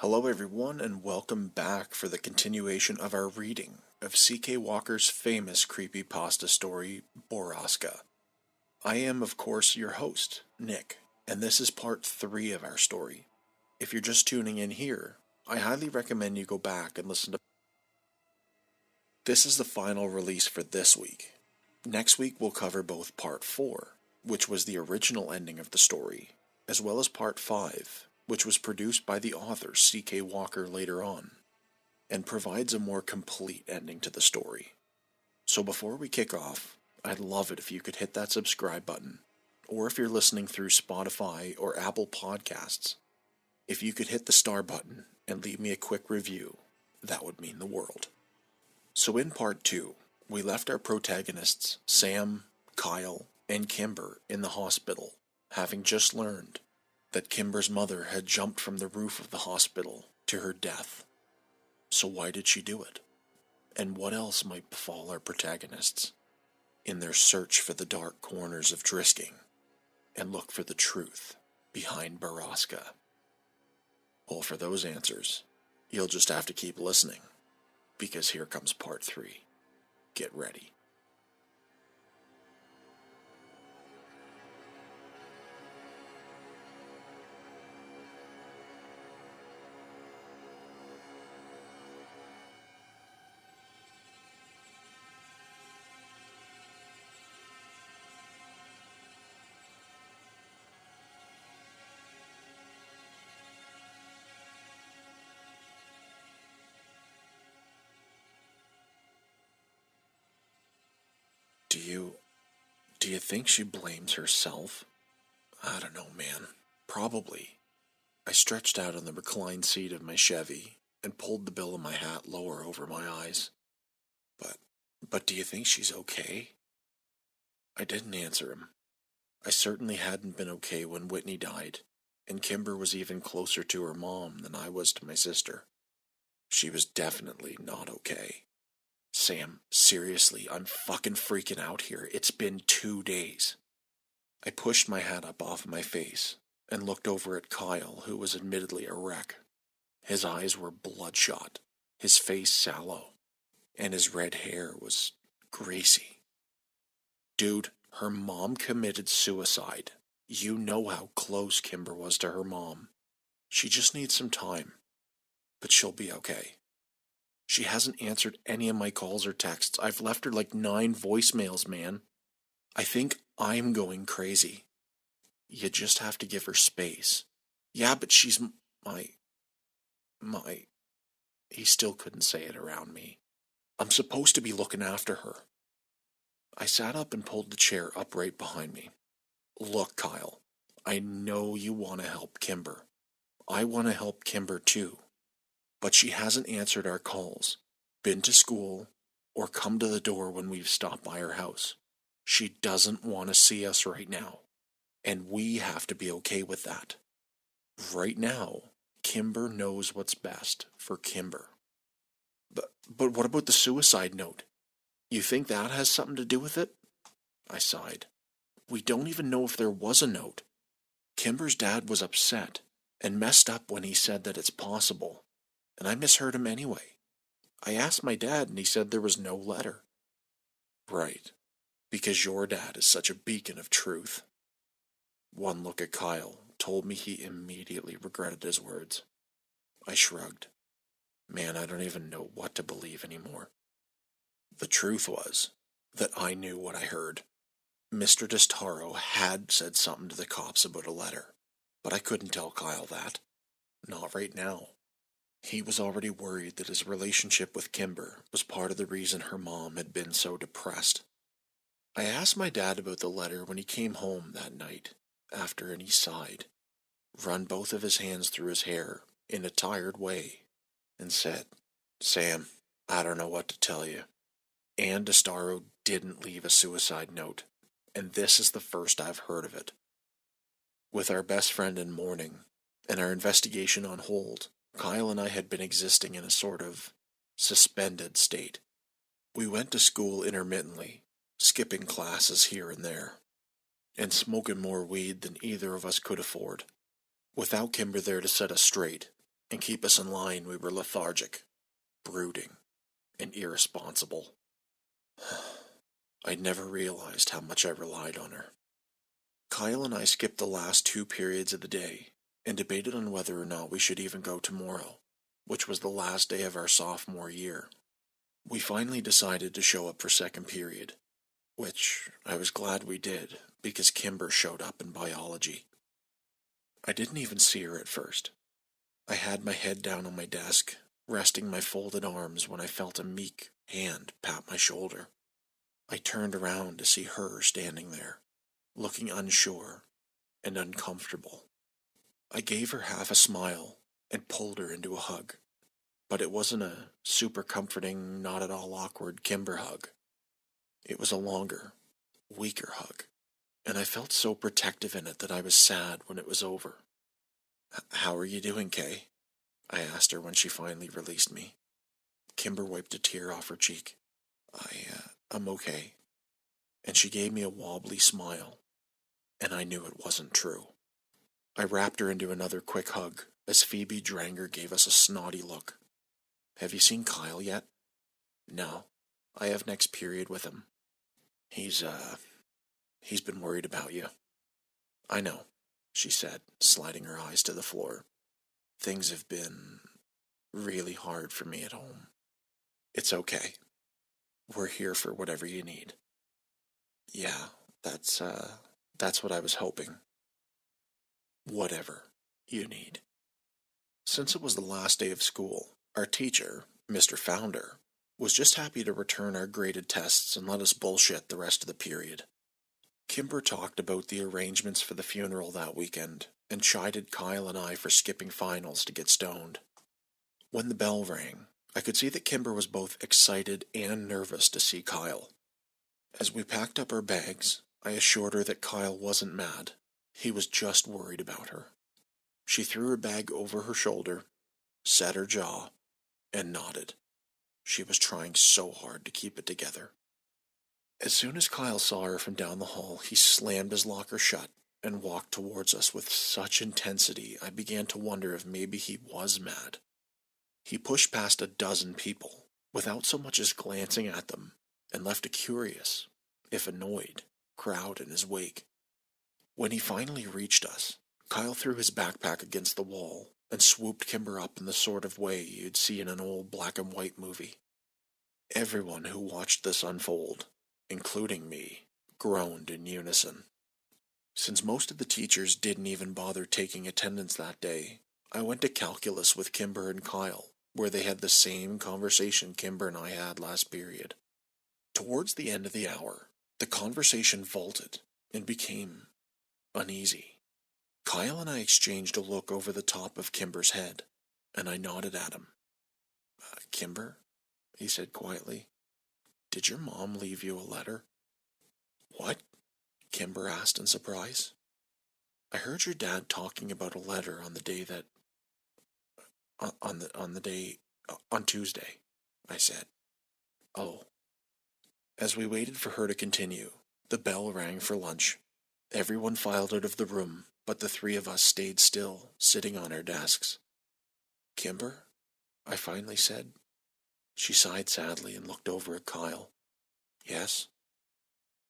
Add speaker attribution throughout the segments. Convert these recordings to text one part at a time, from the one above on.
Speaker 1: Hello everyone and welcome back for the continuation of our reading of C.K. Walker's famous creepypasta story, Borrasca. I am, of course, your host, Nick, and this is part 3 of our story. If you're just tuning in here, I highly recommend you go back and listen to. This is the final release for this week. Next week we'll cover both part 4, which was the original ending of the story, as well as part 5, which was produced by the author C.K. Walker later on, and provides a more complete ending to the story. So before we kick off, I'd love it if you could hit that subscribe button, or if you're listening through Spotify or Apple Podcasts, if you could hit the star button and leave me a quick review, that would mean the world. So in part 2, we left our protagonists, Sam, Kyle, and Kimber, in the hospital, having just learned that Kimber's mother had jumped from the roof of the hospital to her death. So why did she do it? And what else might befall our protagonists in their search for the dark corners of Drisking and look for the truth behind Borrasca? Well, for those answers, you'll just have to keep listening, because here comes part 3. Get ready. Do you think she blames herself? I don't know, man. Probably. I stretched out on the reclined seat of my Chevy and pulled the bill of my hat lower over my eyes. But do you think she's okay? I didn't answer him. I certainly hadn't been okay when Whitney died, and Kimber was even closer to her mom than I was to my sister. She was definitely not okay. Sam, seriously, I'm fucking freaking out here. It's been 2 days. I pushed my hat up off my face and looked over at Kyle, who was admittedly a wreck. His eyes were bloodshot, his face sallow, and his red hair was greasy. Dude, her mom committed suicide. You know how close Kimber was to her mom. She just needs some time, but she'll be okay. She hasn't answered any of my calls or texts. I've left her like 9 voicemails, man. I think I'm going crazy. You just have to give her space. Yeah, but she's my... He still couldn't say it around me. I'm supposed to be looking after her. I sat up and pulled the chair up right behind me. Look, Kyle, I know you want to help Kimber. I want to help Kimber too. But she hasn't answered our calls, been to school, or come to the door when we've stopped by her house. She doesn't want to see us right now, and we have to be okay with that. Right now, Kimber knows what's best for Kimber. But what about the suicide note? You think that has something to do with it? I sighed. We don't even know if there was a note. Kimber's dad was upset and messed up when he said that it's possible, and I misheard him anyway. I asked my dad and he said there was no letter. Right, because your dad is such a beacon of truth. One look at Kyle told me he immediately regretted his words. I shrugged. Man, I don't even know what to believe anymore. The truth was that I knew what I heard. Mr. Destaro had said something to the cops about a letter, but I couldn't tell Kyle that. Not right now. He was already worried that his relationship with Kimber was part of the reason her mom had been so depressed. I asked my dad about the letter when he came home that night, after, and he sighed, run both of his hands through his hair in a tired way, and said, Sam, I don't know what to tell you. Ann Destaro didn't leave a suicide note, and this is the first I've heard of it. With our best friend in mourning, and our investigation on hold, Kyle and I had been existing in a sort of suspended state. We went to school intermittently, skipping classes here and there, and smoking more weed than either of us could afford. Without Kimber there to set us straight, and keep us in line, we were lethargic, brooding, and irresponsible. I'd never realized how much I relied on her. Kyle and I skipped the last 2 periods of the day and debated on whether or not we should even go tomorrow, which was the last day of our sophomore year. We finally decided to show up for second period, which I was glad we did because Kimber showed up in biology. I didn't even see her at first. I had my head down on my desk, resting my folded arms when I felt a meek hand pat my shoulder. I turned around to see her standing there, looking unsure and uncomfortable. I gave her half a smile and pulled her into a hug, but it wasn't a super comforting, not at all awkward Kimber hug. It was a longer, weaker hug, and I felt so protective in it that I was sad when it was over. "How are you doing, Kay?" I asked her when she finally released me. Kimber wiped a tear off her cheek. I'm okay." And she gave me a wobbly smile, and I knew it wasn't true. I wrapped her into another quick hug as Phoebe Dranger gave us a snotty look. "Have you seen Kyle yet?" "No. I have next period with him. He's been worried about you." "I know," she said, sliding her eyes to the floor. "Things have been really hard for me at home." "It's okay. We're here for whatever you need." "Yeah, that's what I was hoping. Whatever you need." Since it was the last day of school, our teacher, Mr. Founder, was just happy to return our graded tests and let us bullshit the rest of the period. Kimber talked about the arrangements for the funeral that weekend and chided Kyle and I for skipping finals to get stoned. When the bell rang, I could see that Kimber was both excited and nervous to see Kyle. As we packed up our bags, I assured her that Kyle wasn't mad. He was just worried about her. She threw her bag over her shoulder, set her jaw, and nodded. She was trying so hard to keep it together. As soon as Kyle saw her from down the hall, he slammed his locker shut and walked towards us with such intensity I began to wonder if maybe he was mad. He pushed past a dozen people, without so much as glancing at them, and left a curious, if annoyed, crowd in his wake. When he finally reached us, Kyle threw his backpack against the wall and swooped Kimber up in the sort of way you'd see in an old black and white movie. Everyone who watched this unfold, including me, groaned in unison. Since most of the teachers didn't even bother taking attendance that day, I went to calculus with Kimber and Kyle, where they had the same conversation Kimber and I had last period. Towards the end of the hour, the conversation vaulted and became uneasy. Kyle and I exchanged a look over the top of Kimber's head, and I nodded at him. "Kimber," he said quietly, "did your mom leave you a letter?" "What?" Kimber asked in surprise. "I heard your dad talking about a letter on the day that... on Tuesday," I said. "Oh." As we waited for her to continue, the bell rang for lunch. Everyone filed out of the room, but the 3 of us stayed still, sitting on our desks. "Kimber?" I finally said. She sighed sadly and looked over at Kyle. "Yes?"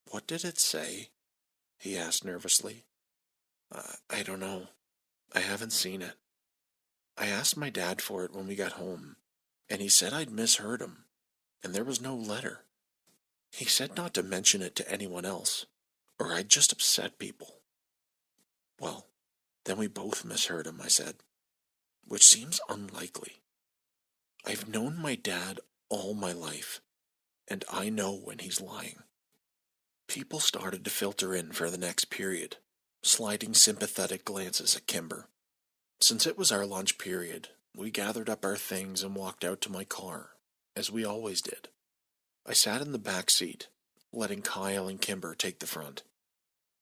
Speaker 1: "What did it say?" he asked nervously. I don't know. I haven't seen it. I asked my dad for it when we got home, and he said I'd misheard him, and there was no letter. He said not to mention it to anyone else, or I'd just upset people." "Well, then we both misheard him," I said, "which seems unlikely. I've known my dad all my life, and I know when he's lying." People started to filter in for the next period, sliding sympathetic glances at Kimber. Since it was our lunch period, we gathered up our things and walked out to my car, as we always did. I sat in the back seat, letting Kyle and Kimber take the front.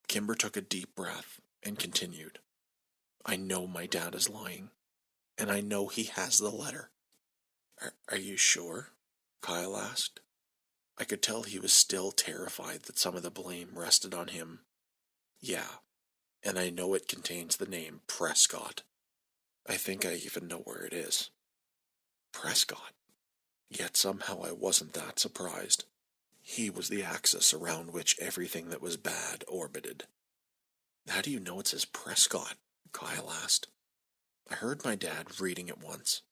Speaker 1: Kimber took a deep breath and continued. "I know my dad is lying, and I know he has the letter." Are you sure?" Kyle asked. I could tell he was still terrified that some of the blame rested on him. "Yeah, and I know it contains the name Prescott." I think I even know where it is. Prescott. Yet somehow I wasn't that surprised. He was the axis around which everything that was bad orbited. How do you know it says Prescott? Kyle asked. I heard my dad reading it once.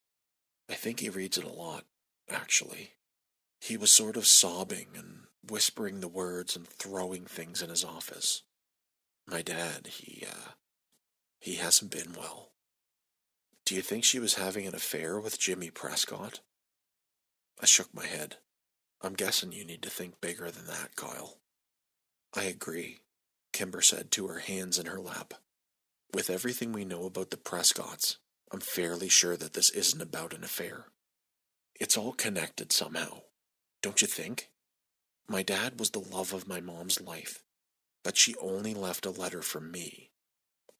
Speaker 1: I think he reads it a lot, actually. He was sort of sobbing and whispering the words and throwing things in his office. My dad, he hasn't been well. Do you think she was having an affair with Jimmy Prescott? I shook my head. I'm guessing you need to think bigger than that, Kyle. I agree, Kimber said to her hands in her lap. With everything we know about the Prescotts, I'm fairly sure that this isn't about an affair. It's all connected somehow, don't you think? My dad was the love of my mom's life, but she only left a letter for me.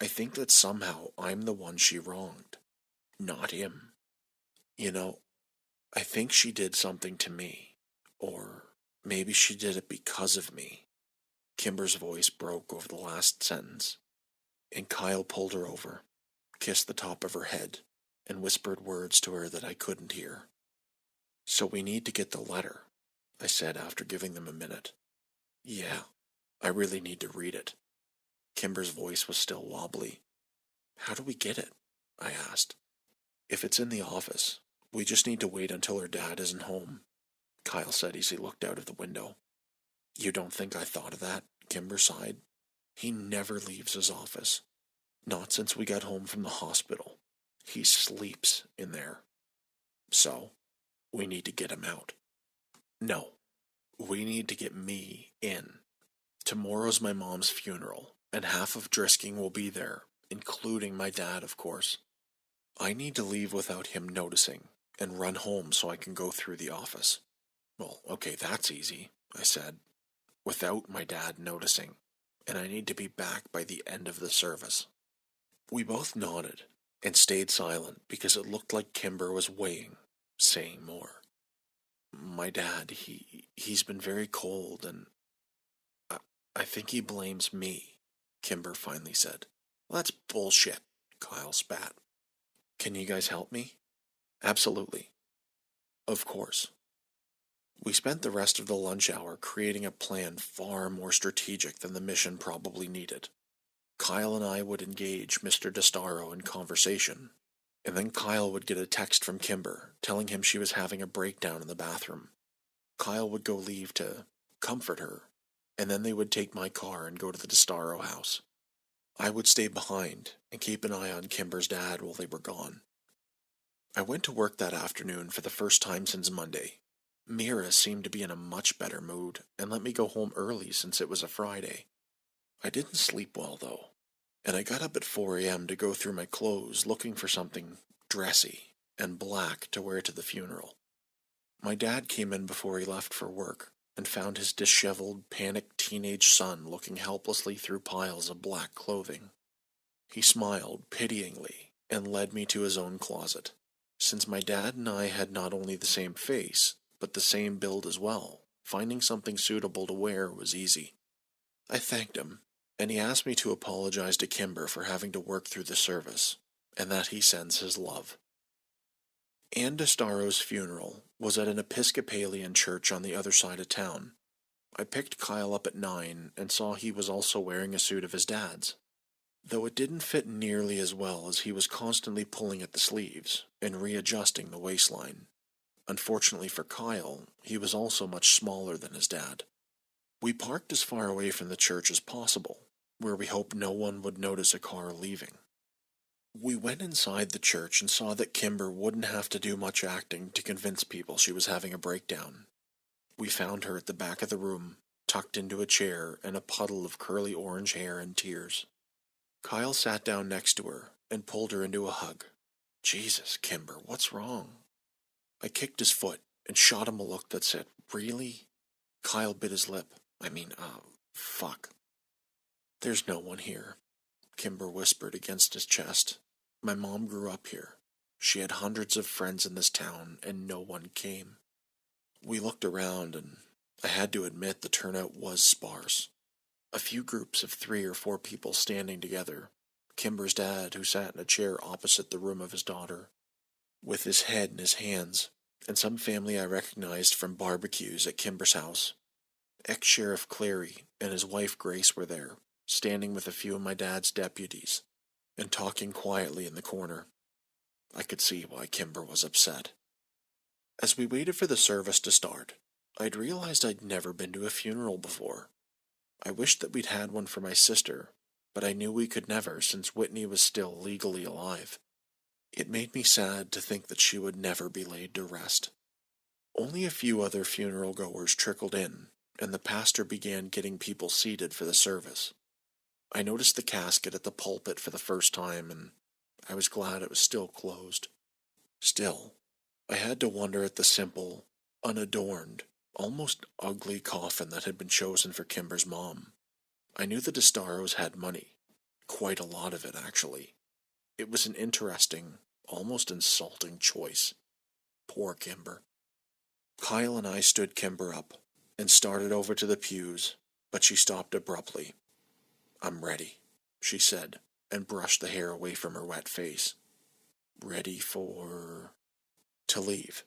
Speaker 1: I think that somehow I'm the one she wronged, not him. You know, I think she did something to me, or maybe she did it because of me. Kimber's voice broke over the last sentence, and Kyle pulled her over, kissed the top of her head, and whispered words to her that I couldn't hear. So we need to get the letter, I said after giving them a minute. Yeah, I really need to read it. Kimber's voice was still wobbly. How do we get it? I asked. If it's in the office, we just need to wait until her dad isn't home, Kyle said as he looked out of the window. You don't think I thought of that? Kimber sighed. He never leaves his office. Not since we got home from the hospital. He sleeps in there. So, we need to get him out. No, we need to get me in. Tomorrow's my mom's funeral, and half of Drisking will be there, including my dad, of course. I need to leave without him noticing, and run home so I can go through the office. Well, okay, that's easy, I said, without my dad noticing, and I need to be back by the end of the service. We both nodded, and stayed silent because it looked like Kimber was weighing, saying more. My dad, he's been very cold, and I think he blames me, Kimber finally said. Well, that's bullshit, Kyle spat. Can you guys help me? Absolutely. Of course. We spent the rest of the lunch hour creating a plan far more strategic than the mission probably needed. Kyle and I would engage Mr. DeStaro in conversation, and then Kyle would get a text from Kimber telling him she was having a breakdown in the bathroom. Kyle would go leave to comfort her, and then they would take my car and go to the DeStaro house. I would stay behind and keep an eye on Kimber's dad while they were gone. I went to work that afternoon for the first time since Monday. Mira seemed to be in a much better mood and let me go home early since it was a Friday. I didn't sleep well, though, and I got up at 4 a.m. to go through my clothes looking for something dressy and black to wear to the funeral. My dad came in before he left for work and found his disheveled, panicked teenage son looking helplessly through piles of black clothing. He smiled pityingly and led me to his own closet. Since my dad and I had not only the same face, but the same build as well, finding something suitable to wear was easy. I thanked him, and he asked me to apologize to Kimber for having to work through the service, and that he sends his love. Ann DeStaro's funeral was at an Episcopalian church on the other side of town. I picked Kyle up at 9 and saw he was also wearing a suit of his dad's, though it didn't fit nearly as well as he was constantly pulling at the sleeves and readjusting the waistline. Unfortunately for Kyle, he was also much smaller than his dad. We parked as far away from the church as possible, where we hoped no one would notice a car leaving. We went inside the church and saw that Kimber wouldn't have to do much acting to convince people she was having a breakdown. We found her at the back of the room, tucked into a chair and a puddle of curly orange hair and tears. Kyle sat down next to her and pulled her into a hug. Jesus, Kimber, what's wrong? I kicked his foot and shot him a look that said, Really? Kyle bit his lip. Fuck. There's no one here, Kimber whispered against his chest. My mom grew up here. She had hundreds of friends in this town, and no one came. We looked around, and I had to admit the turnout was sparse. A few groups of 3 or 4 people standing together, Kimber's dad, who sat in a chair opposite the room of his daughter, with his head in his hands, and some family I recognized from barbecues at Kimber's house. Ex-Sheriff Clary and his wife Grace were there, standing with a few of my dad's deputies, and talking quietly in the corner. I could see why Kimber was upset. As we waited for the service to start, I'd realized I'd never been to a funeral before. I wished that we'd had one for my sister, but I knew we could never since Whitney was still legally alive. It made me sad to think that she would never be laid to rest. Only a few other funeral goers trickled in, and the pastor began getting people seated for the service. I noticed the casket at the pulpit for the first time, and I was glad it was still closed. Still, I had to wonder at the simple, unadorned, almost ugly coffin that had been chosen for Kimber's mom. I knew the DeStaros had money. Quite a lot of it, actually. It was an interesting, almost insulting choice. Poor Kimber. Kyle and I stood Kimber up and started over to the pews, but she stopped abruptly. "I'm ready," she said, and brushed the hair away from her wet face. "Ready for..." "To leave.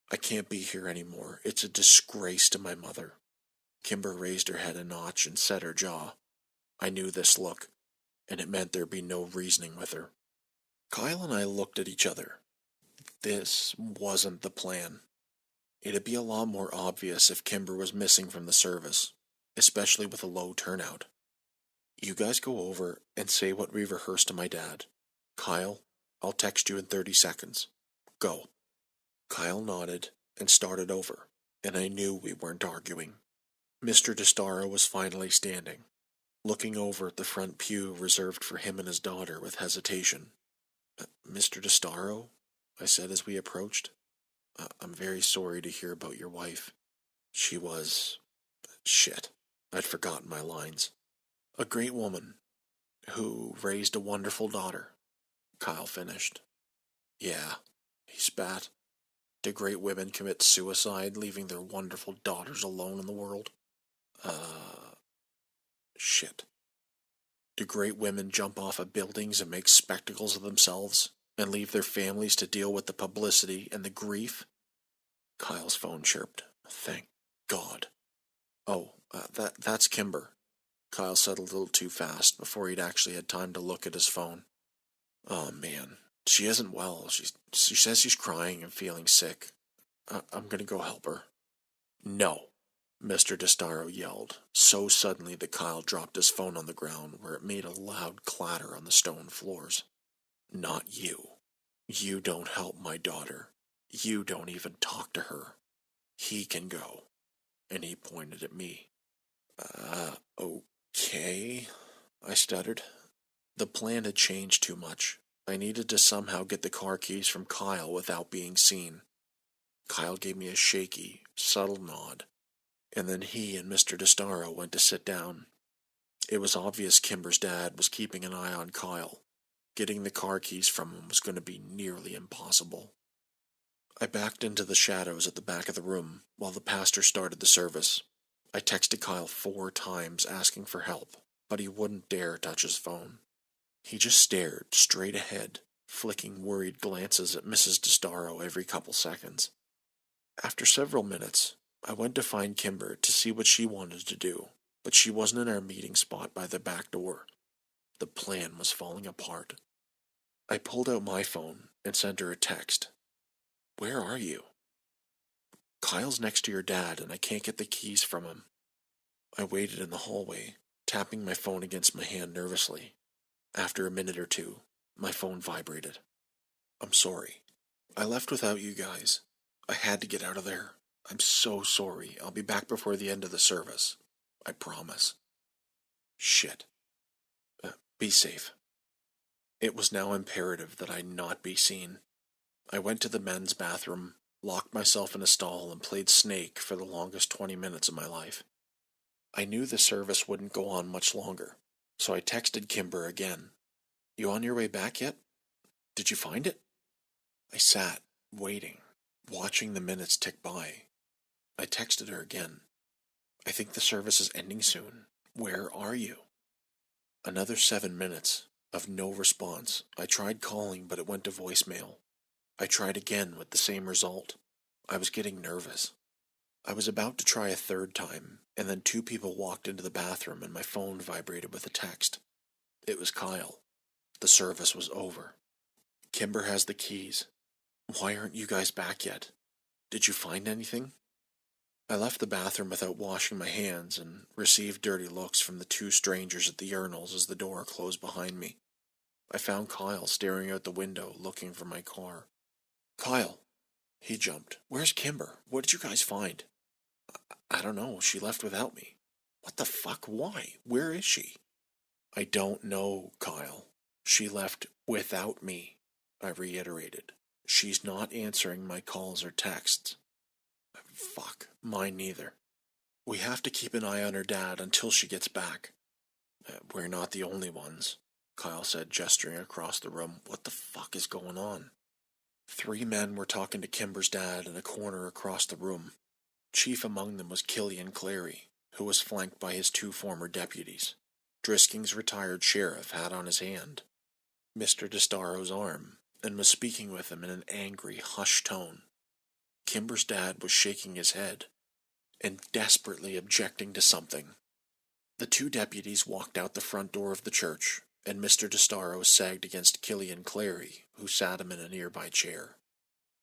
Speaker 1: I can't be here anymore. It's a disgrace to my mother." Kimber raised her head a notch and set her jaw. I knew this look, and it meant there'd be no reasoning with her. Kyle and I looked at each other. This wasn't the plan. It'd be a lot more obvious if Kimber was missing from the service, especially with a low turnout. "You guys go over and say what we rehearsed to my dad. Kyle, I'll text you in 30 seconds. Go." Kyle nodded and started over, and I knew we weren't arguing. Mr. DeStaro was finally standing, looking over at the front pew reserved for him and his daughter with hesitation. "Mr. DeStaro," I said as we approached, "I'm very sorry to hear about your wife. She was... shit. I'd forgotten my lines. A great woman, who raised a wonderful daughter," Kyle finished. "Yeah," he spat. "Do great women commit suicide, leaving their wonderful daughters alone in the world? Shit. Do great women jump off of buildings and make spectacles of themselves, and leave their families to deal with the publicity and the grief?" Kyle's phone chirped. "Thank God." "Oh, that's Kimber," Kyle said a little too fast before he'd actually had time to look at his phone. "Oh, man. She isn't well. She says she's crying and feeling sick. I'm gonna go help her." "No," Mr. DeStaro yelled, so suddenly that Kyle dropped his phone on the ground where it made a loud clatter on the stone floors. "Not you. You don't help my daughter. You don't even talk to her. He can go." And he pointed at me. Okay, I stuttered. The plan had changed too much. I needed to somehow get the car keys from Kyle without being seen. Kyle gave me a shaky, subtle nod, and then he and Mr. DeStaro went to sit down. It was obvious Kimber's dad was keeping an eye on Kyle. Getting the car keys from him was going to be nearly impossible. I backed into the shadows at the back of the room while the pastor started the service. I texted Kyle 4 times asking for help, but he wouldn't dare touch his phone. He just stared straight ahead, flicking worried glances at Mrs. DeStaro every couple seconds. After several minutes, I went to find Kimber to see what she wanted to do, but she wasn't in our meeting spot by the back door. The plan was falling apart. I pulled out my phone and sent her a text. "Where are you?" "Kyle's next to your dad and I can't get the keys from him." I waited in the hallway, tapping my phone against my hand nervously. After a minute or two, my phone vibrated. "I'm sorry. I left without you guys. I had to get out of there. I'm so sorry. I'll be back before the end of the service. I promise." Shit. Be safe. It was now imperative that I not be seen. I went to the men's bathroom, locked myself in a stall, and played Snake for the longest 20 minutes of my life. I knew the service wouldn't go on much longer, so I texted Kimber again. "You on your way back yet? Did you find it?" I sat, waiting, watching the minutes tick by. I texted her again. "I think the service is ending soon. Where are you?" Another 7 minutes, Of no response. I tried calling, but it went to voicemail. I tried again with the same result. I was getting nervous. I was about to try a third time, and then two people walked into the bathroom and my phone vibrated with a text. It was Kyle. The service was over. Kimber has the keys. Why aren't you guys back yet? Did you find anything? I left the bathroom without washing my hands and received dirty looks from the two strangers at the urinals as the door closed behind me. I found Kyle staring out the window looking for my car. Kyle! He jumped. Where's Kimber? What did you guys find? I don't know. She left without me. What the fuck? Why? Where is she? I don't know, Kyle. She left without me, I reiterated. She's not answering my calls or texts. Fuck, mine neither. We have to keep an eye on her dad until she gets back. We're not the only ones, Kyle said, gesturing across the room. What the fuck is going on? 3 men were talking to Kimber's dad in a corner across the room. Chief among them was Killian Clary, who was flanked by his 2 former deputies. Drisking's retired sheriff had on his hand Mr. DeStaro's arm, and was speaking with him in an angry, hushed tone. Kimber's dad was shaking his head, and desperately objecting to something. The 2 deputies walked out the front door of the church, and Mr. DeStaro sagged against Killian Clary, who sat him in a nearby chair.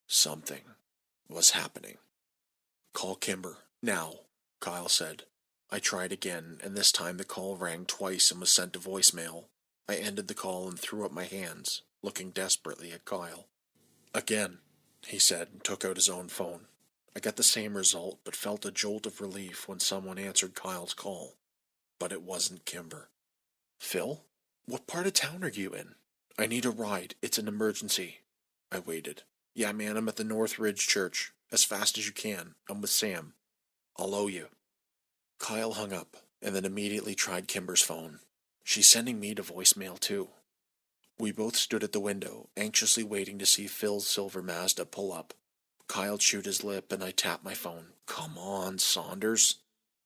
Speaker 1: Something was happening. Call Kimber, now, Kyle said. I tried again, and this time the call rang twice and was sent to voicemail. I ended the call and threw up my hands, looking desperately at Kyle. Again, he said, and took out his own phone. I got the same result, but felt a jolt of relief when someone answered Kyle's call. But it wasn't Kimber. Phil? What part of town are you in? I need a ride. It's an emergency. I waited. Yeah, man, I'm at the North Ridge Church. As fast as you can. I'm with Sam. I'll owe you. Kyle hung up, and then immediately tried Kimber's phone. She's sending me to voicemail, too. We both stood at the window, anxiously waiting to see Phil's silver Mazda pull up. Kyle chewed his lip, and I tapped my phone. Come on, Saunders.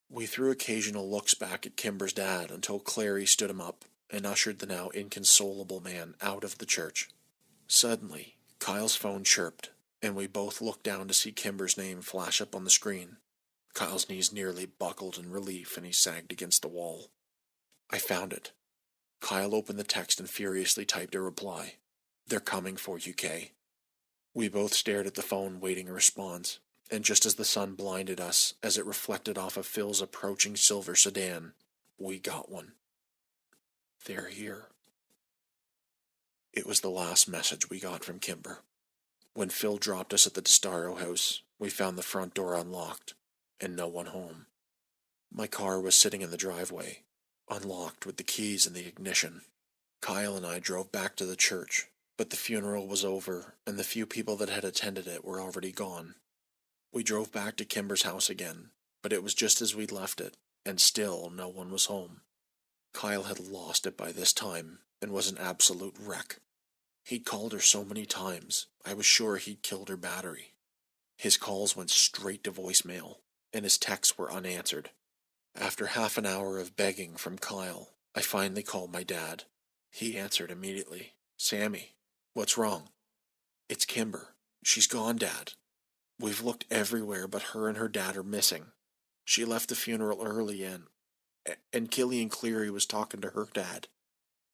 Speaker 1: We threw occasional looks back at Kimber's dad until Clary stood him up and ushered the now inconsolable man out of the church. Suddenly, Kyle's phone chirped, and we both looked down to see Kimber's name flash up on the screen. Kyle's knees nearly buckled in relief, and he sagged against the wall. I found it. Kyle opened the text and furiously typed a reply. They're coming for you, Kay. We both stared at the phone, waiting a response, and just as the sun blinded us as it reflected off of Phil's approaching silver sedan, we got one. They're here. It was the last message we got from Kimber. When Phil dropped us at the DeStaro house, we found the front door unlocked, and no one home. My car was sitting in the driveway, unlocked with the keys in the ignition. Kyle and I drove back to the church, but the funeral was over, and the few people that had attended it were already gone. We drove back to Kimber's house again, but it was just as we'd left it, and still no one was home. Kyle had lost it by this time, and was an absolute wreck. He'd called her so many times, I was sure he'd killed her battery. His calls went straight to voicemail, and his texts were unanswered. After half an hour of begging from Kyle, I finally called my dad. He answered immediately. Sammy, what's wrong? It's Kimber. She's gone, Dad. We've looked everywhere, but her and her dad are missing. She left the funeral early and Killian Cleary was talking to her dad.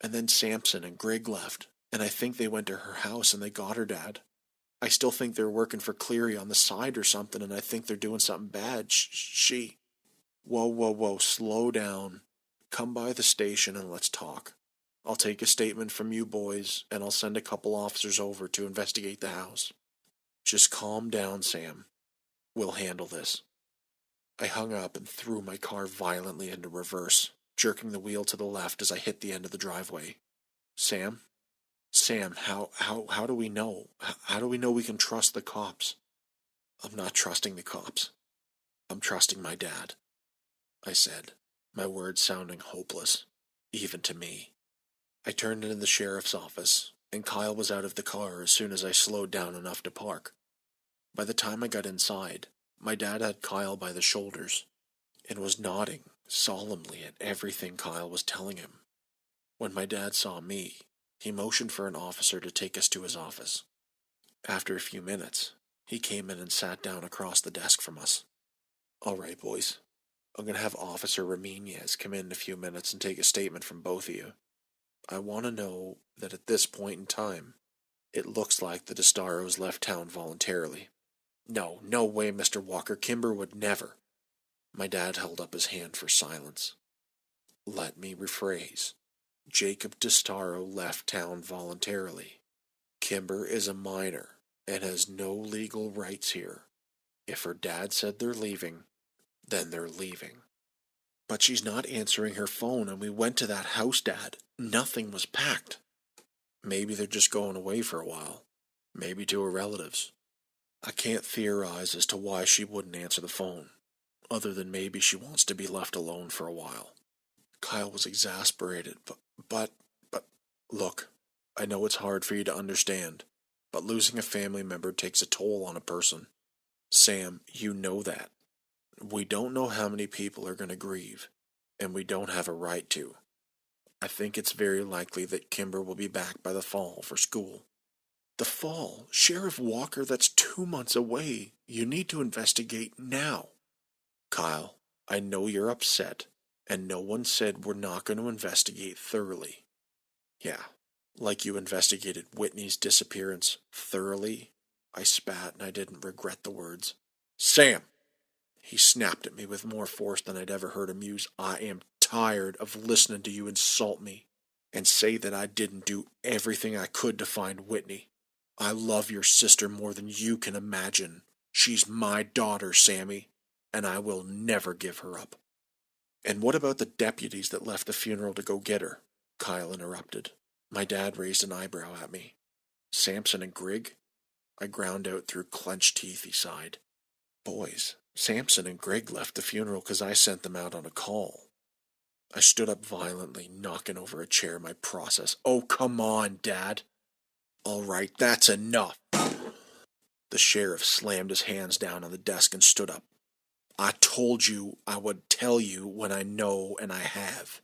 Speaker 1: And then Sampson and Greg left, and I think they went to her house and they got her dad. I still think they're working for Cleary on the side or something, and I think they're doing something bad. Whoa, slow down. Come by the station and let's talk. I'll take a statement from you boys, and I'll send a couple officers over to investigate the house. Just calm down, Sam. We'll handle this. I hung up and threw my car violently into reverse, jerking the wheel to the left as I hit the end of the driveway. Sam, how do we know? How do we know we can trust the cops? I'm not trusting the cops. I'm trusting my dad, I said, my words sounding hopeless, even to me. I turned into the sheriff's office, and Kyle was out of the car as soon as I slowed down enough to park. By the time I got inside, my dad had Kyle by the shoulders and was nodding solemnly at everything Kyle was telling him. When my dad saw me, he motioned for an officer to take us to his office. After a few minutes, he came in and sat down across the desk from us. All right, boys. I'm going to have Officer Ramirez come in a few minutes and take a statement from both of you. I want to know that at this point in time, it looks like the Destaros left town voluntarily. No way, Mr. Walker. Kimber would never. My dad held up his hand for silence. Let me rephrase. Jacob Destaro left town voluntarily. Kimber is a minor and has no legal rights here. If her dad said they're leaving, then they're leaving. But she's not answering her phone, and we went to that house, Dad. Nothing was packed. Maybe they're just going away for a while. Maybe to her relatives. I can't theorize as to why she wouldn't answer the phone, other than maybe she wants to be left alone for a while. Kyle was exasperated, but, look, I know it's hard for you to understand, but losing a family member takes a toll on a person. Sam, you know that. We don't know how many people are going to grieve, and we don't have a right to. I think it's very likely that Kimber will be back by the fall for school. The fall? Sheriff Walker, that's 2 months away. You need to investigate now. Kyle, I know you're upset, and no one said we're not going to investigate thoroughly. Yeah, like you investigated Whitney's disappearance thoroughly. I spat and I didn't regret the words. Sam! He snapped at me with more force than I'd ever heard him use. I am tired of listening to you insult me and say that I didn't do everything I could to find Whitney. I love your sister more than you can imagine. She's my daughter, Sammy, and I will never give her up. And what about the deputies that left the funeral to go get her? Kyle interrupted. My dad raised an eyebrow at me. Sampson and Grigg? I ground out through clenched teeth, he sighed. Boys, Sampson and Grigg left the funeral because I sent them out on a call. I stood up violently, knocking over a chair, my process. Oh, come on, Dad. All right, that's enough. The sheriff slammed his hands down on the desk and stood up. I told you I would tell you when I know, and I have.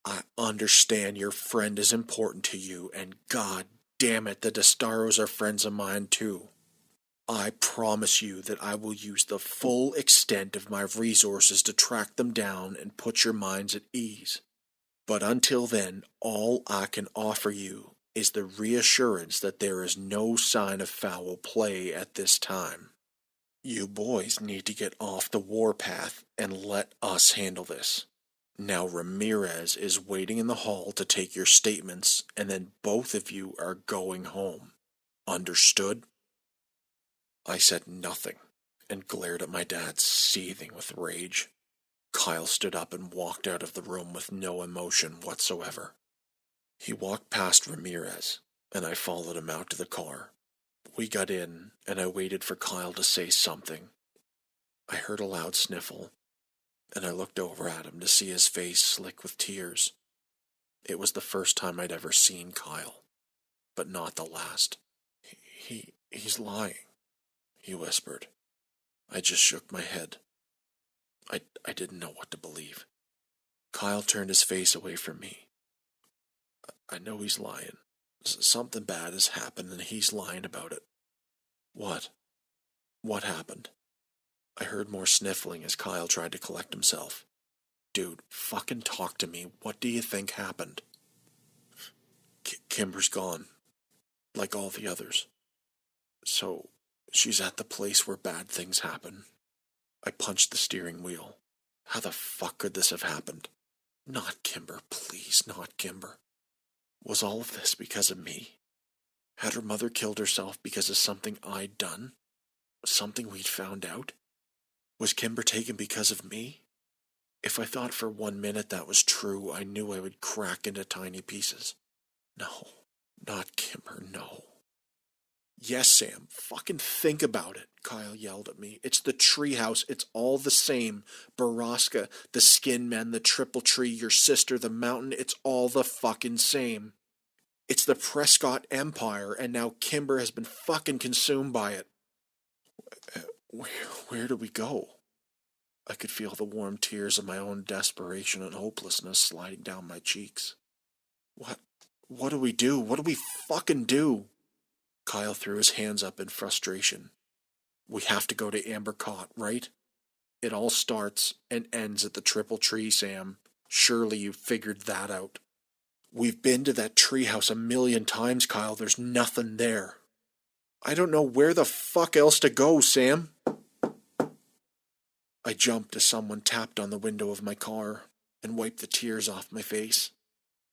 Speaker 1: I understand your friend is important to you, and God damn it, the Destaros are friends of mine too. I promise you that I will use the full extent of my resources to track them down and put your minds at ease. But until then, all I can offer you is the reassurance that there is no sign of foul play at this time. You boys need to get off the warpath and let us handle this. Now Ramirez is waiting in the hall to take your statements, and then both of you are going home. Understood? I said nothing, and glared at my dad, seething with rage. Kyle stood up and walked out of the room with no emotion whatsoever. He walked past Ramirez, and I followed him out to the car. We got in, and I waited for Kyle to say something. I heard a loud sniffle, and I looked over at him to see his face slick with tears. It was the first time I'd ever seen Kyle, but not the last. He's lying, he whispered. I just shook my head. I didn't know what to believe. Kyle turned his face away from me. I know he's lying. Something bad has happened and he's lying about it. What? What happened? I heard more sniffling as Kyle tried to collect himself. Dude, fucking talk to me. What do you think happened? Kimber's gone. Like all the others. So, she's at the place where bad things happen. I punched the steering wheel. How the fuck could this have happened? Not Kimber, please, not Kimber. Was all of this because of me? Had her mother killed herself because of something I'd done? Something we'd found out? Was Kimber taken because of me? If I thought for 1 minute that was true, I knew I would crack into tiny pieces. No, not Kimber, no. Yes, Sam, fucking think about it, Kyle yelled at me. It's the treehouse, it's all the same. Borrasca, the skin men, the triple tree, your sister, the mountain, it's all the fucking same. It's the Prescott Empire, and now Kimber has been fucking consumed by it. Where do we go? I could feel the warm tears of my own desperation and hopelessness sliding down my cheeks. What do we do? What do we fucking do? Kyle threw his hands up in frustration. We have to go to Amber Cot, right? It all starts and ends at the Triple Tree, Sam. Surely you figured that out. We've been to that treehouse 1,000,000 times, Kyle. There's nothing there. I don't know where the fuck else to go, Sam. I jumped as someone tapped on the window of my car and wiped the tears off my face.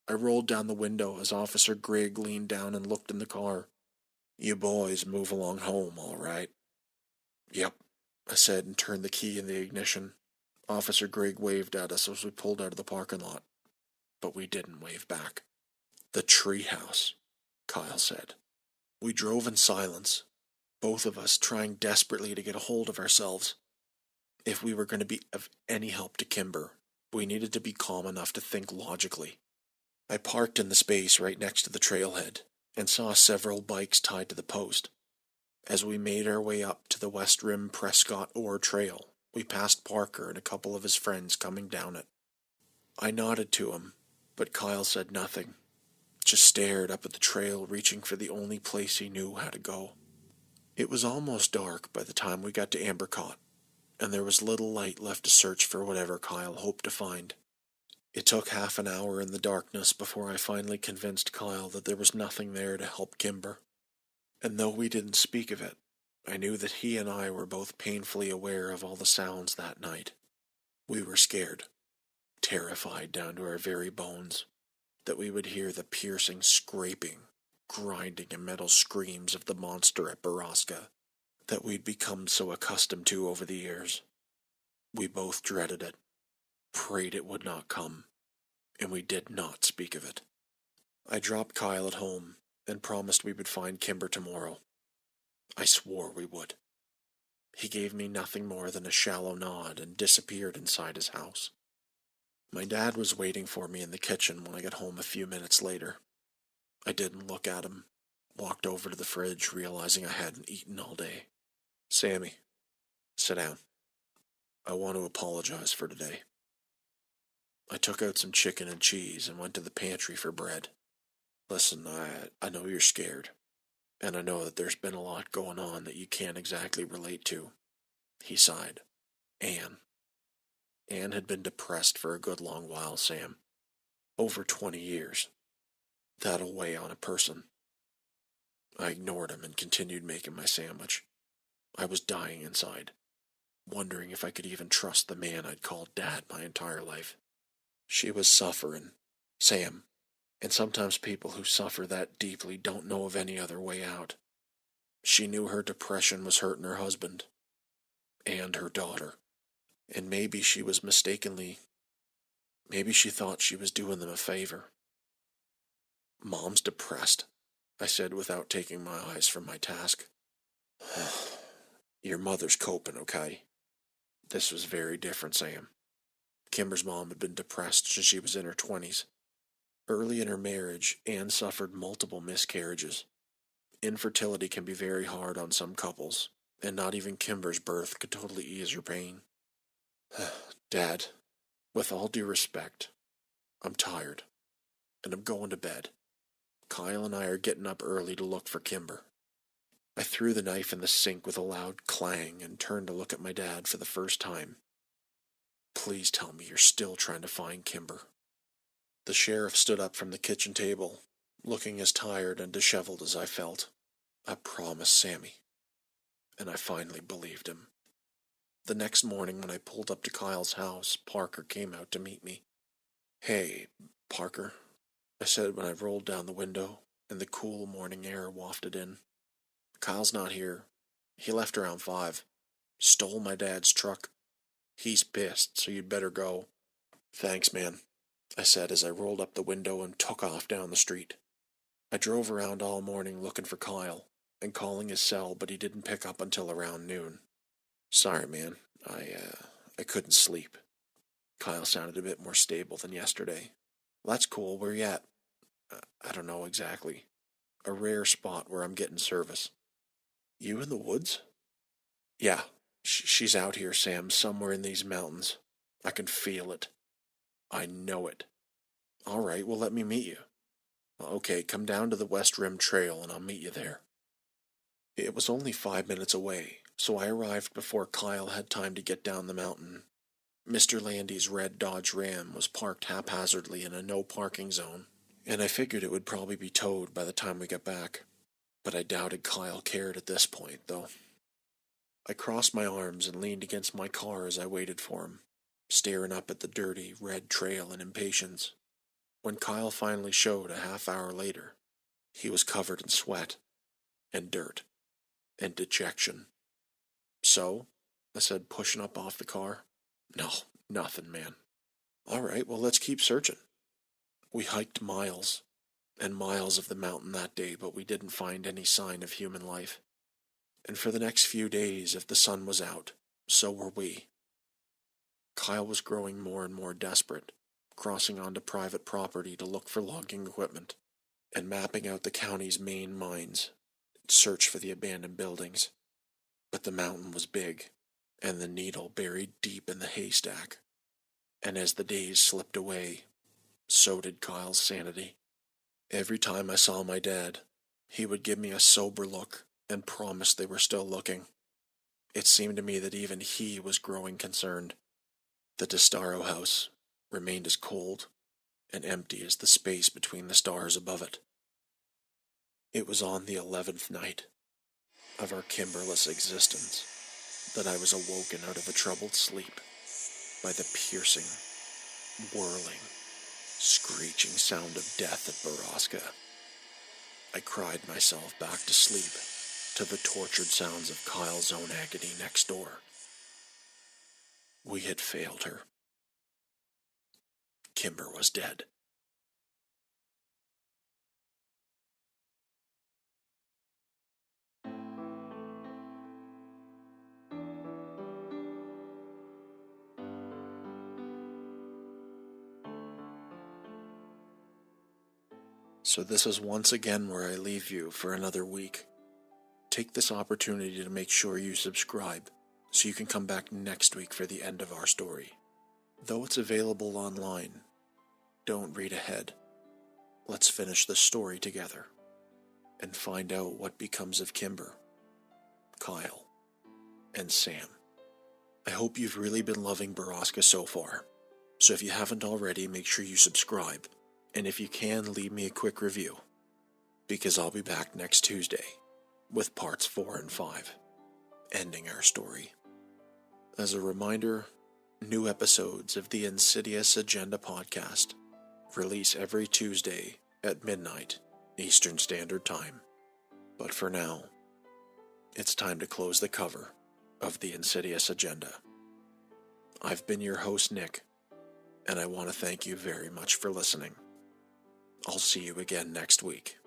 Speaker 1: I rolled down the window as Officer Grigg leaned down and looked in the car. You boys move along home, all right? Yep, I said and turned the key in the ignition. Officer Grigg waved at us as we pulled out of the parking lot, but we didn't wave back. The treehouse, Kyle said. We drove in silence, both of us trying desperately to get a hold of ourselves. If we were going to be of any help to Kimber, we needed to be calm enough to think logically. I parked in the space right next to the trailhead and saw several bikes tied to the post. As we made our way up to the West Rim Prescott Ore Trail, we passed Parker and a couple of his friends coming down it. I nodded to him, but Kyle said nothing, just stared up at the trail, reaching for the only place he knew how to go. It was almost dark by the time we got to Ambercott, and there was little light left to search for whatever Kyle hoped to find. It took half an hour in the darkness before I finally convinced Kyle that there was nothing there to help Kimber. And though we didn't speak of it, I knew that he and I were both painfully aware of all the sounds that night. We were scared, terrified down to our very bones, that we would hear the piercing scraping, grinding and metal screams of the monster at Borrasca that we'd become so accustomed to over the years. We both dreaded it, prayed it would not come, and we did not speak of it. I dropped Kyle at home and promised we would find Kimber tomorrow. I swore we would. He gave me nothing more than a shallow nod and disappeared inside his house. My dad was waiting for me in the kitchen when I got home a few minutes later. I didn't look at him, walked over to the fridge, realizing I hadn't eaten all day. Sammy, sit down. I want to apologize for today. I took out some chicken and cheese and went to the pantry for bread. Listen, I know you're scared, and I know that there's been a lot going on that you can't exactly relate to. He sighed. Anne had been depressed for a good long while, Sam. Over 20 years. That'll weigh on a person. I ignored him and continued making my sandwich. I was dying inside, wondering if I could even trust the man I'd called Dad my entire life. She was suffering, Sam, and sometimes people who suffer that deeply don't know of any other way out. She knew her depression was hurting her husband and her daughter, and maybe she thought she was doing them a favor. Mom's depressed, I said without taking my eyes from my task. Your mother's coping, okay? This was very different, Sam. Kimber's mom had been depressed since she was in her 20s. Early in her marriage, Anne suffered multiple miscarriages. Infertility can be very hard on some couples, and not even Kimber's birth could totally ease her pain. Dad, with all due respect, I'm tired, and I'm going to bed. Kyle and I are getting up early to look for Kimber. I threw the knife in the sink with a loud clang and turned to look at my dad for the first time. Please tell me you're still trying to find Kimber. The sheriff stood up from the kitchen table, looking as tired and disheveled as I felt. I promise, Sammy. And I finally believed him. The next morning when I pulled up to Kyle's house, Parker came out to meet me. Hey, Parker, I said when I rolled down the window and the cool morning air wafted in. Kyle's not here. He left around 5. Stole my dad's truck. He's pissed, so you'd better go. Thanks, man, I said as I rolled up the window and took off down the street. I drove around all morning looking for Kyle and calling his cell, but he didn't pick up until around noon. Sorry, man. I couldn't sleep. Kyle sounded a bit more stable than yesterday. That's cool. Where you at? I don't know exactly. A rare spot where I'm getting service. You in the woods? Yeah, she's out here, Sam, somewhere in these mountains. I can feel it. I know it. All right, well, let me meet you. Okay, come down to the West Rim Trail and I'll meet you there. It was only 5 minutes away, so I arrived before Kyle had time to get down the mountain. Mr. Landy's red Dodge Ram was parked haphazardly in a no parking zone, and I figured it would probably be towed by the time we got back. But I doubted Kyle cared at this point, though. I crossed my arms and leaned against my car as I waited for him, staring up at the dirty, red trail in impatience. When Kyle finally showed a half-hour later, he was covered in sweat, and dirt, and dejection. "So?" I said, pushing up off the car. "No, nothing, man." "All right, well, let's keep searching." We hiked miles and miles of the mountain that day, but we didn't find any sign of human life. And for the next few days, if the sun was out, so were we. Kyle was growing more and more desperate, crossing onto private property to look for logging equipment, and mapping out the county's main mines in search for the abandoned buildings. But the mountain was big, and the needle buried deep in the haystack. And as the days slipped away, so did Kyle's sanity. Every time I saw my dad, he would give me a sober look and promise they were still looking. It seemed to me that even he was growing concerned. The Testaro house remained as cold and empty as the space between the stars above it. It was on the 11th night of our Kimberless existence that I was awoken out of a troubled sleep by the piercing, whirling, screeching sound of death at Borrasca. I cried myself back to sleep to the tortured sounds of Kyle's own agony next door. We had failed her. Kimber was dead. So this is once again where I leave you for another week. Take this opportunity to make sure you subscribe so you can come back next week for the end of our story. Though it's available online, don't read ahead. Let's finish the story together and find out what becomes of Kimber, Kyle, and Sam. I hope you've really been loving Borrasca so far. So if you haven't already, make sure you subscribe. And if you can, leave me a quick review, because I'll be back next Tuesday with parts 4 and 5, ending our story. As a reminder, new episodes of the Insidious Agenda podcast release every Tuesday at midnight Eastern Standard Time. But for now, it's time to close the cover of the Insidious Agenda. I've been your host, Nick, and I want to thank you very much for listening. I'll see you again next week.